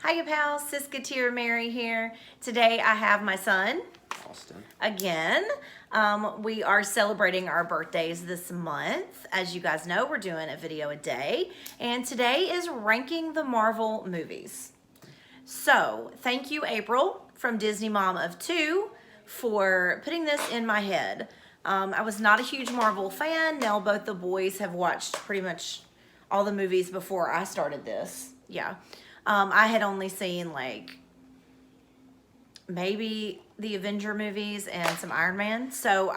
Hiya pals, Siskateer Mary here. Today I have my son, Austin. Again. We are celebrating our birthdays this month. As you guys know, we're doing a video a day. And today is ranking the Marvel movies. So, thank you April from Disney Mom of Two for putting this in my head. I was not a huge Marvel fan. Now both the boys have watched pretty much all the movies before I started this. Yeah. I had only seen like maybe the Avenger movies and some Iron Man. So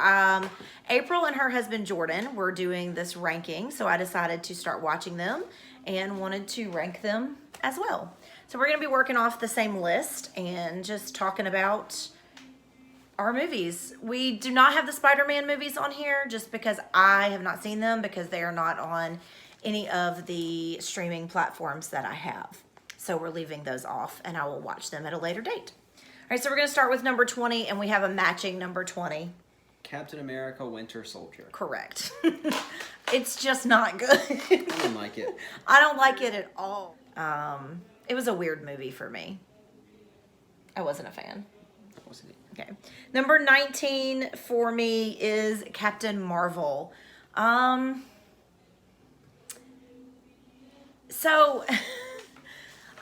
April and her husband Jordan were doing this ranking. So I decided to start watching them and wanted to rank them as well. So we're going to be working off the same list and just talking about our movies. We do not have the Spider-Man movies on here just because I have not seen them because they are not on any of the streaming platforms that I have. So we're leaving those off and I will watch them at a later date. All right, so we're going to start with number 20 and we have a matching number 20. Captain America Winter Soldier. Correct. It's just not good. I don't like it. I don't like it at all. It was a weird movie for me. I wasn't a fan. That wasn't it. Okay. Number 19 for me is Captain Marvel. So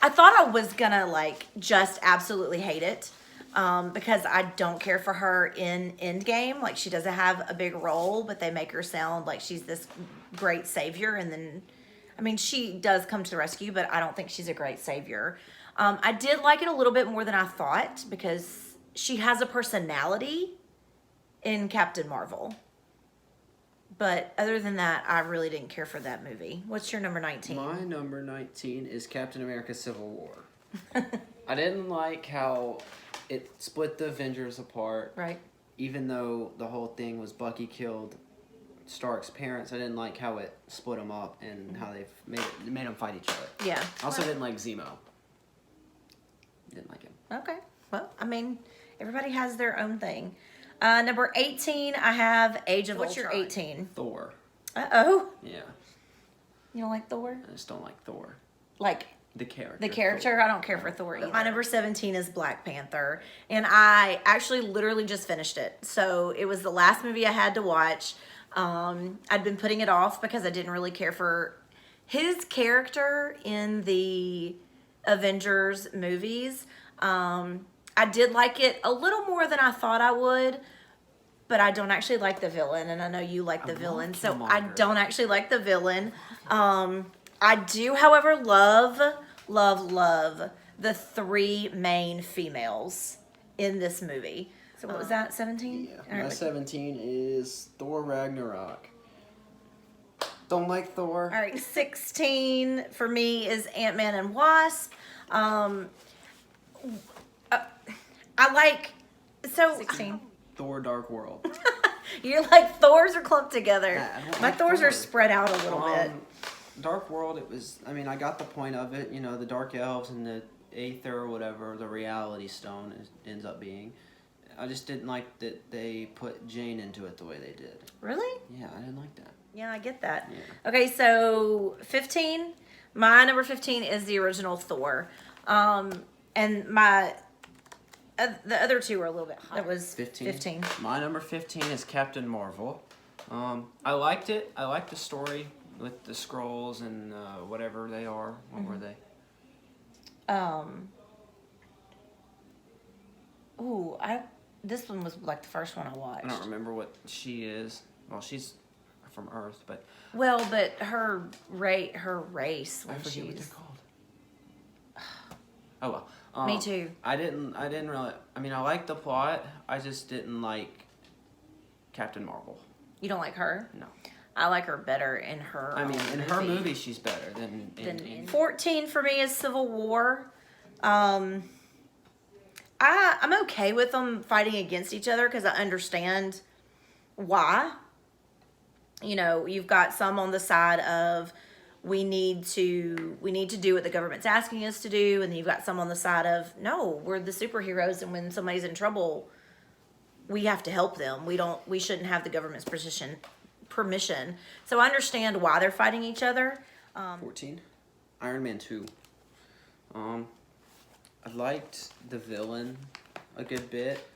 I thought I was gonna like just absolutely hate it because I don't care for her in Endgame. Like she doesn't have a big role, but they make her sound like she's this great savior. And then, I mean, she does come to the rescue, but I don't think she's a great savior. I did like it a little bit more than I thought because she has a personality in Captain Marvel. But other than that, I really didn't care for that movie. What's your number 19? My number 19 is Captain America Civil War. I didn't like how it split the Avengers apart. Right. Even though the whole thing was Bucky killed Stark's parents, I didn't like how it split them up and how they made them fight each other. Yeah. I also didn't like Zemo. Didn't like him. Okay. Well, I mean, everybody has their own thing. Number 18, I have Age of Ultron. What's your 18? Thor. Uh-oh. Yeah. You don't like Thor? I just don't like Thor. Like the character. The character? Thor. I don't care for Thor either. My number 17 is Black Panther. And I actually literally just finished it. So it was the last movie I had to watch. I'd been putting it off because I didn't really care for his character in the Avengers movies. I did like it a little more than I thought I would, but I don't actually like the villain, and I know you like the villain, so I don't actually like the villain. I do, however, love the three main females in this movie. So what was that, 17? Yeah, my 17 is Thor Ragnarok. Don't like Thor. All right, 16 for me is Ant-Man and Wasp. I like, so 16. Thor Dark World. You're like, Thors are clumped together. Yeah, my like Thors Thor. are spread out a little bit. Dark World, it was, I mean, I got the point of it, you know, the Dark Elves and the Aether or whatever, the Reality Stone ends up being. I just didn't like that they put Jane into it the way they did. Really? Yeah, I didn't like that. Yeah, I get that. Yeah. Okay, so 15, my number 15 is the original Thor. And my... the other two are a little bit higher. That was 15. My number 15 is Captain Marvel. I liked it. I liked the story with the scrolls and whatever they are. What were they? This one was like the first one I watched. I don't remember what she is. Well, she's from Earth, but... Well, but her race when I forget she's... what they're called. Oh, well. Me too. I didn't really... I mean, I liked the plot. I just didn't like Captain Marvel. You don't like her? No. I like her better in her I mean, in her movie, she's better than in 14 for me is Civil War. I'm okay with them fighting against each other because I understand why. You know, you've got some on the side of we need to do what the government's asking us to do, and then you've got some on the side of no, we're the superheroes, and when somebody's in trouble, we have to help them. We shouldn't have the government's permission. So I understand why they're fighting each other. 14, Iron Man 2. liked the villain a good bit,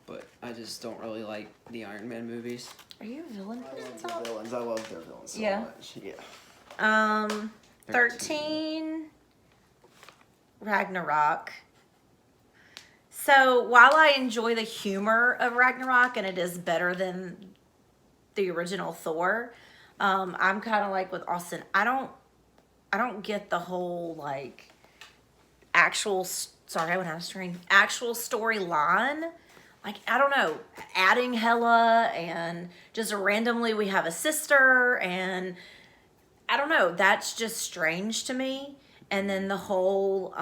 but I just don't really like the Iron Man movies. Are you a villain I person? love the villains. I love their villains so Yeah. much. Yeah. 13, Ragnarok. So while I enjoy the humor of Ragnarok and it is better than the original Thor, I'm kind of like with Austin. I don't get the whole like sorry, I went out of screen. Actual storyline. Like, I don't know, adding Hela and just randomly we have a sister and I don't know, that's just strange to me. And then the whole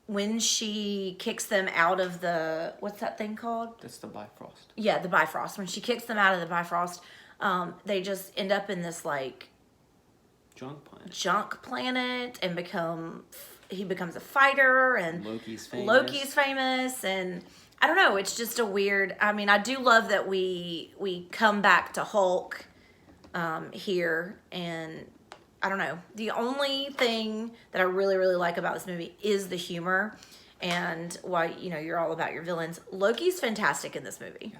when she kicks them out of the, what's that thing called? That's the Bifrost. Yeah, the Bifrost. When she kicks them out of the Bifrost, they just end up in this like junk planet and he becomes a fighter and Loki's famous and I don't know, it's just a weird, I mean, I do love that we come back to Hulk here, and I don't know, the only thing that I really really like about this movie is the humor, and why, you know, you're all about your villains. Loki's fantastic in this movie.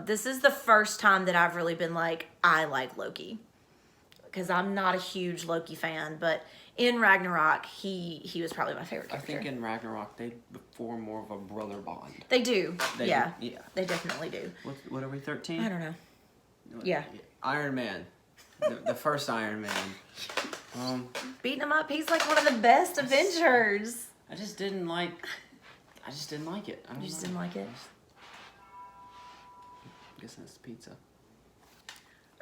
This is the first time that I've really been like, I like Loki, because I'm not a huge Loki fan, but in Ragnarok, he was probably my favorite character. I think in Ragnarok, they form more of a brother bond. They do. Yeah. Yeah. They definitely do. What are we, 13? I don't know. Yeah. Iron Man. The first Iron Man. Beating him up. He's like one of the best Avengers. I just didn't like it. I Didn't like it? I guess that's pizza.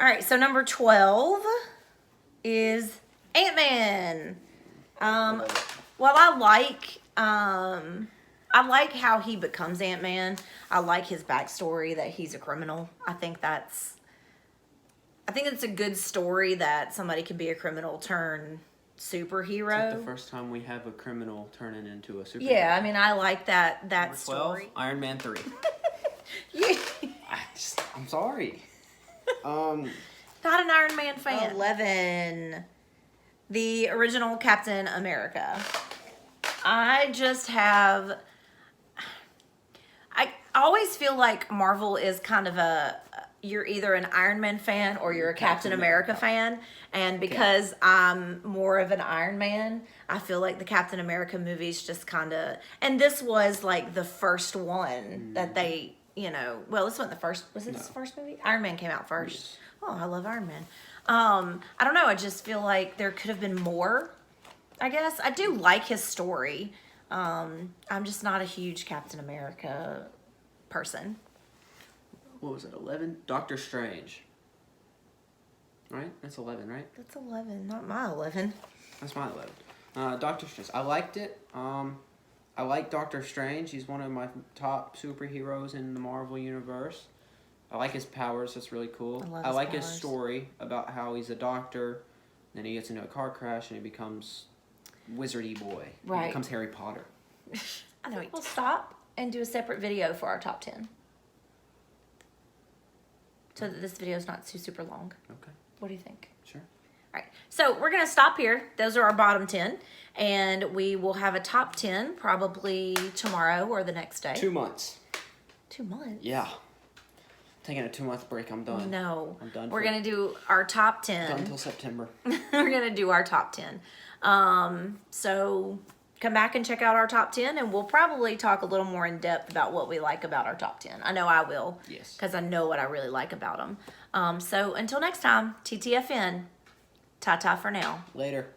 All right. So number 12 is Ant-Man. Well, I like how he becomes Ant-Man. I like his backstory that he's a criminal. I think it's a good story that somebody can be a criminal turn superhero. It's like the first time we have a criminal turning into a superhero. Yeah, I mean, I like that Number 12, story. Iron Man 3. Yeah. I'm sorry. Not an Iron Man fan. 11. The original Captain America. I always feel like Marvel is kind of you're either an Iron Man fan or you're a Captain America fan. And because I'm more of an Iron Man, I feel like the Captain America movies just kind of, and this was like the first one that they, you know, well, this wasn't the first, was it this first movie? Iron Man came out first. Yes. Oh, I love Iron Man. I don't know. I just feel like there could have been more, I guess. I do like his story. I'm just not a huge Captain America person. What was it, 11? Doctor Strange. Right? That's 11, right? That's 11, not my 11. That's my 11. Doctor Strange. I liked it. I like Doctor Strange. He's one of my top superheroes in the Marvel Universe. I like his powers. That's really cool. I like his story about how he's a doctor, then he gets into a car crash and he becomes Wizardy Boy. Right. He becomes Harry Potter. I know. We'll stop and do a separate video for our top 10. So that this video is not super long. Okay. What do you think? Sure. All right. So we're going to stop here. Those are our bottom 10. And we will have a top 10 probably tomorrow or the next day. 2 months. 2 months? Yeah. Taking a 2-month break. I'm done. No. I'm done. We're going to do our top 10. Done until September. We're going to do our top 10. So come back and check out our top 10, and we'll probably talk a little more in depth about what we like about our top 10. I know I will. Yes. Because I know what I really like about them. So until next time, TTFN. Ta-ta for now. Later.